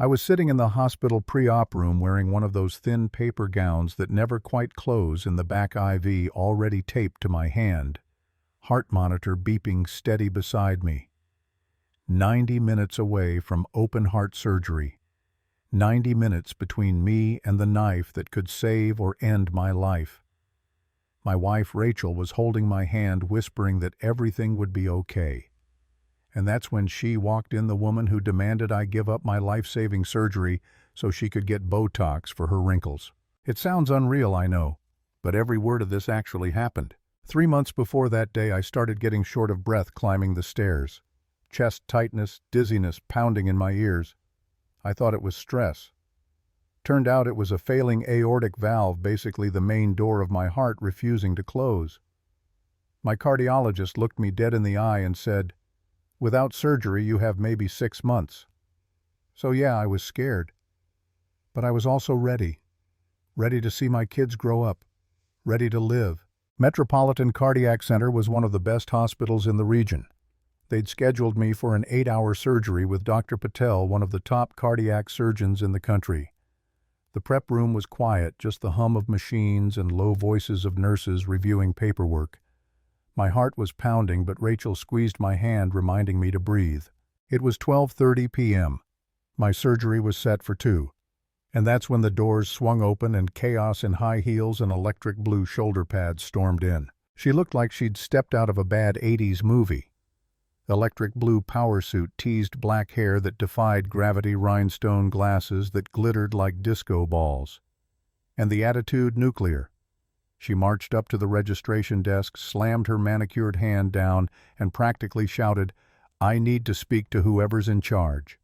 I was sitting in the hospital pre-op room wearing one of those thin paper gowns that never quite close in the back IV already taped to my hand, heart monitor beeping steady beside me. 90 minutes away from open heart surgery. 90 minutes between me and the knife that could save or end my life. My wife Rachel was holding my hand, whispering that everything would be okay. And that's when she walked in, the woman who demanded I give up my life-saving surgery so she could get Botox for her wrinkles. It sounds unreal, I know, but every word of this actually happened. 3 months before that day, I started getting short of breath climbing the stairs. Chest tightness, dizziness pounding in my ears. I thought it was stress. Turned out it was a failing aortic valve, basically the main door of my heart, refusing to close. My cardiologist looked me dead in the eye and said, "Without surgery, you have maybe 6 months." So yeah, I was scared. But I was also ready. Ready to see my kids grow up. Ready to live. Metropolitan Cardiac Center was one of the best hospitals in the region. They'd scheduled me for an 8-hour surgery with Dr. Patel, one of the top cardiac surgeons in the country. The prep room was quiet, just the hum of machines and low voices of nurses reviewing paperwork. My heart was pounding, but Rachel squeezed my hand, reminding me to breathe. It was 12:30 p.m. My surgery was set for 2. And that's when the doors swung open and chaos in high heels and electric blue shoulder pads stormed in. She looked like she'd stepped out of a bad 80s movie. Electric blue power suit, teased black hair that defied gravity, rhinestone glasses that glittered like disco balls. And the attitude nuclear. She marched up to the registration desk, slammed her manicured hand down, and practically shouted, "I need to speak to whoever's in charge.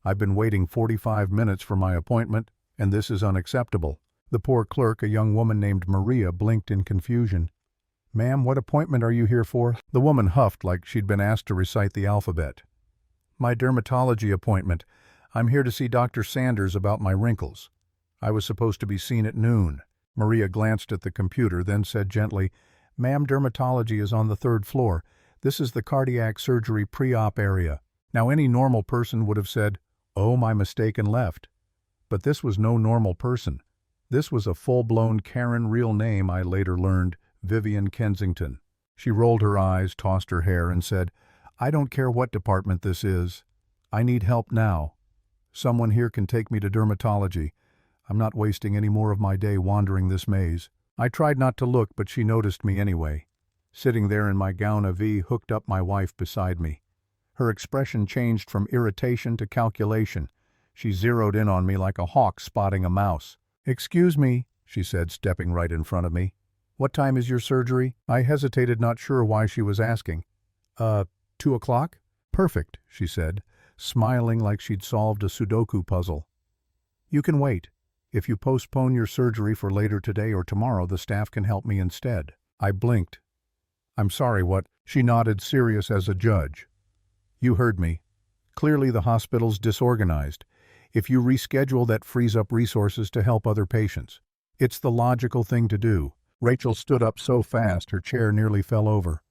I've been waiting 45 minutes for my appointment, and this is unacceptable." The poor clerk, a young woman named Maria, blinked in confusion. "Ma'am, what appointment are you here for?" The woman huffed like she'd been asked to recite the alphabet. "My dermatology appointment. I'm here to see Dr. Sanders about my wrinkles. I was supposed to be seen at noon." Maria glanced at the computer, then said gently, "Ma'am, dermatology is on the 3rd floor. This is the cardiac surgery pre-op area." Now, any normal person would have said, "Oh, my mistake," and left. But this was no normal person. This was a full-blown Karen, real name, I later learned, Vivian Kensington. She rolled her eyes, tossed her hair, and said, "I don't care what department this is. I need help now. Someone here can take me to dermatology. I'm not wasting any more of my day wandering this maze." I tried not to look, but she noticed me anyway. Sitting there in my gown of V, hooked up, my wife beside me. Her expression changed from irritation to calculation. She zeroed in on me like a hawk spotting a mouse. "Excuse me," she said, stepping right in front of me. "What time is your surgery?" I hesitated, not sure why she was asking. 2 o'clock? "Perfect," she said, smiling like she'd solved a Sudoku puzzle. "You can wait. If you postpone your surgery for later today or tomorrow, the staff can help me instead." I blinked. "I'm sorry, what?" She nodded, serious as a judge. "You heard me. Clearly the hospital's disorganized. If you reschedule, that frees up resources to help other patients. It's the logical thing to do." Rachel stood up so fast her chair nearly fell over.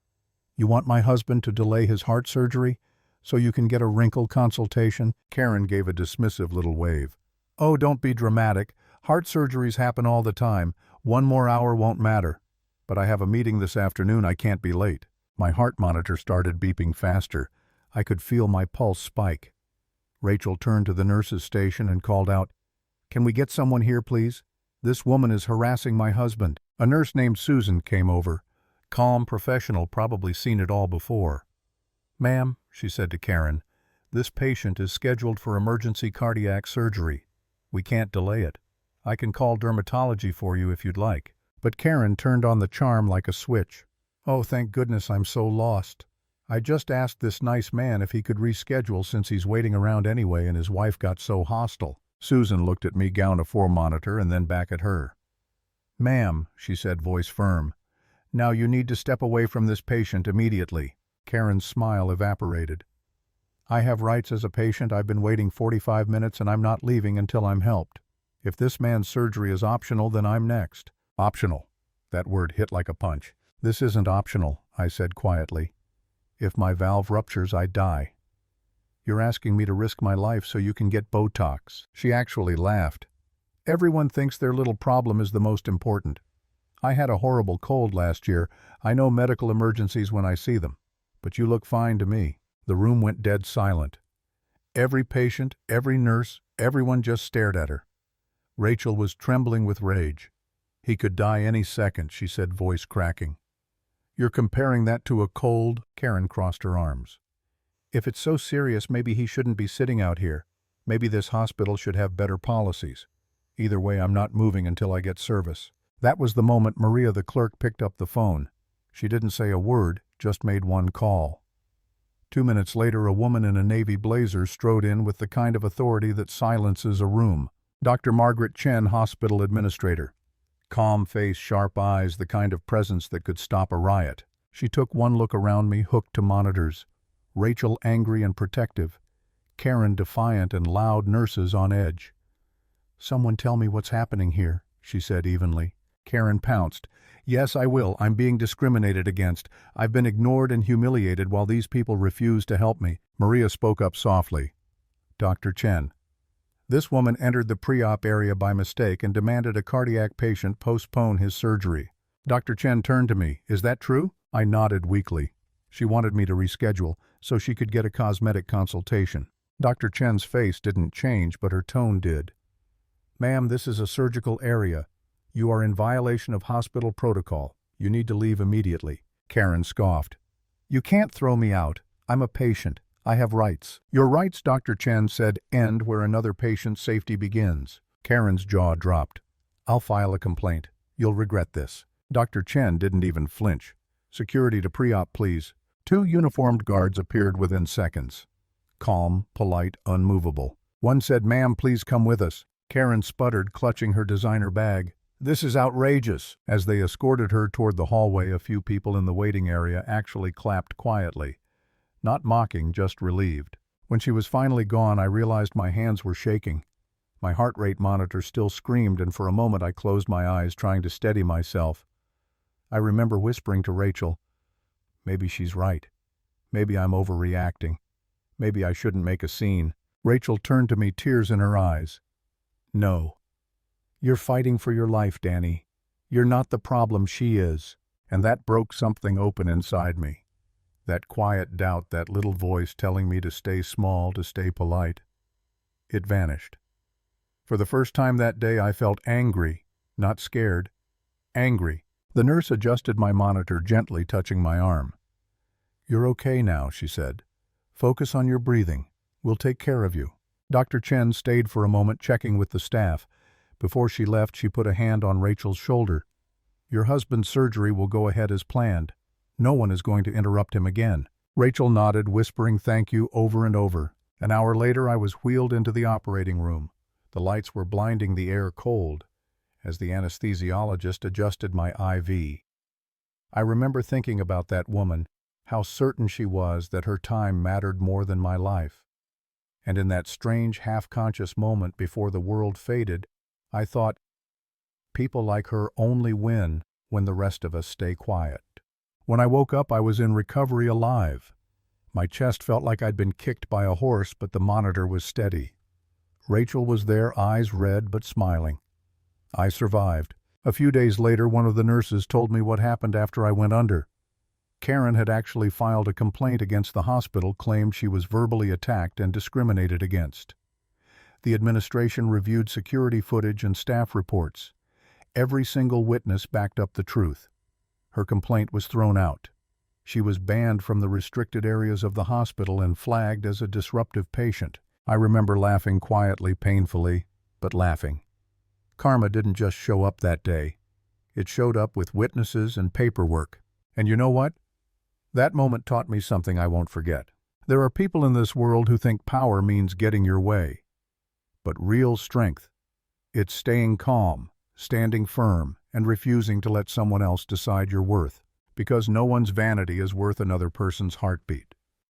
"You want my husband to delay his heart surgery so you can get a wrinkle consultation?" Karen gave a dismissive little wave. "Oh, don't be dramatic. Heart surgeries happen all the time. 1 more hour won't matter. But I have a meeting this afternoon. I can't be late." My heart monitor started beeping faster. I could feel my pulse spike. Rachel turned to the nurse's station and called out, "Can we get someone here, please? This woman is harassing my husband." A nurse named Susan came over. Calm, professional, probably seen it all before. "Ma'am," she said to Karen, "this patient is scheduled for emergency cardiac surgery. We can't delay it. I can call dermatology for you if you'd like." But Karen turned on the charm like a switch. "Oh, thank goodness, I'm so lost. I just asked this nice man if he could reschedule since he's waiting around anyway and his wife got so hostile." Susan looked at me, gown of 4 monitor, and then back at her. "Ma'am," she said, voice firm, "now you need to step away from this patient immediately." Karen's smile evaporated. "I have rights as a patient. I've been waiting 45 minutes and I'm not leaving until I'm helped. If this man's surgery is optional, then I'm next." Optional. That word hit like a punch. "This isn't optional," I said quietly. "If my valve ruptures, I die." You're asking me to risk my life so you can get Botox." She actually laughed. "Everyone thinks their little problem is the most important. I had a horrible cold last year. I know medical emergencies when I see them. But you look fine to me." The room went dead silent. Every patient, every nurse, everyone just stared at her. Rachel was trembling with rage. "He could die any second," she said, voice cracking. "You're comparing that to a cold?" Karen crossed her arms. "If it's so serious, maybe he shouldn't be sitting out here. Maybe this hospital should have better policies. Either way, I'm not moving until I get service." That was the moment Maria, the clerk, picked up the phone. She didn't say a word, just made one call. 2 minutes later, a woman in a navy blazer strode in with the kind of authority that silences a room. Dr. Margaret Chen, hospital administrator. Calm face, sharp eyes, the kind of presence that could stop a riot. She took one look around me, hooked to monitors. Rachel angry and protective. Karen defiant and loud, nurses on edge. "Someone tell me what's happening here," she said evenly. Karen pounced. "Yes, I will. I'm being discriminated against. I've been ignored and humiliated while these people refuse to help me." Maria spoke up softly. "Dr. Chen." This woman entered the pre-op area by mistake and demanded a cardiac patient postpone his surgery. Dr. Chen turned to me. "Is that true?" I nodded weakly. She wanted me to reschedule so she could get a cosmetic consultation. Dr. Chen's face didn't change, but her tone did. "Ma'am, this is a surgical area. You are in violation of hospital protocol. You need to leave immediately." Karen scoffed. "You can't throw me out. I'm a patient. I have rights." "Your rights," Dr. Chen said, "end where another patient's safety begins." Karen's jaw dropped. "I'll file a complaint. You'll regret this." Dr. Chen didn't even flinch. "Security to pre-op, please." 2 uniformed guards appeared within seconds. Calm, polite, unmovable. One said, "Ma'am, please come with us." Karen sputtered, clutching her designer bag. "This is outrageous." As they escorted her toward the hallway, a few people in the waiting area actually clapped quietly. Not mocking, just relieved. When she was finally gone, I realized my hands were shaking. My heart rate monitor still screamed, and for a moment I closed my eyes, trying to steady myself. I remember whispering to Rachel, "Maybe she's right. Maybe I'm overreacting. Maybe I shouldn't make a scene." Rachel turned to me, tears in her eyes. "No. You're fighting for your life, Danny. You're not the problem, she is." And that broke something open inside me. That quiet doubt, that little voice telling me to stay small, to stay polite. It vanished. For the first time that day, I felt angry, not scared. Angry. The nurse adjusted my monitor, gently touching my arm. "You're okay now," she said. "Focus on your breathing. We'll take care of you." Dr. Chen stayed for a moment, checking with the staff. Before she left, she put a hand on Rachel's shoulder. "Your husband's surgery will go ahead as planned. No one is going to interrupt him again." Rachel nodded, whispering thank you over and over. An hour later, I was wheeled into the operating room. The lights were blinding, the air cold, as the anesthesiologist adjusted my IV. I remember thinking about that woman, how certain she was that her time mattered more than my life. And in that strange, half-conscious moment before the world faded, I thought, people like her only win when the rest of us stay quiet. When I woke up, I was in recovery, alive. My chest felt like I'd been kicked by a horse, but the monitor was steady. Rachel was there, eyes red but smiling. I survived. A few days later, one of the nurses told me what happened after I went under. Karen had actually filed a complaint against the hospital, claimed she was verbally attacked and discriminated against. The administration reviewed security footage and staff reports. Every single witness backed up the truth. Her complaint was thrown out. She was banned from the restricted areas of the hospital and flagged as a disruptive patient. I remember laughing quietly, painfully, but laughing. Karma didn't just show up that day. It showed up with witnesses and paperwork. And you know what? That moment taught me something I won't forget. There are people in this world who think power means getting your way. But real strength, it's staying calm, standing firm, and refusing to let someone else decide your worth, because no one's vanity is worth another person's heartbeat.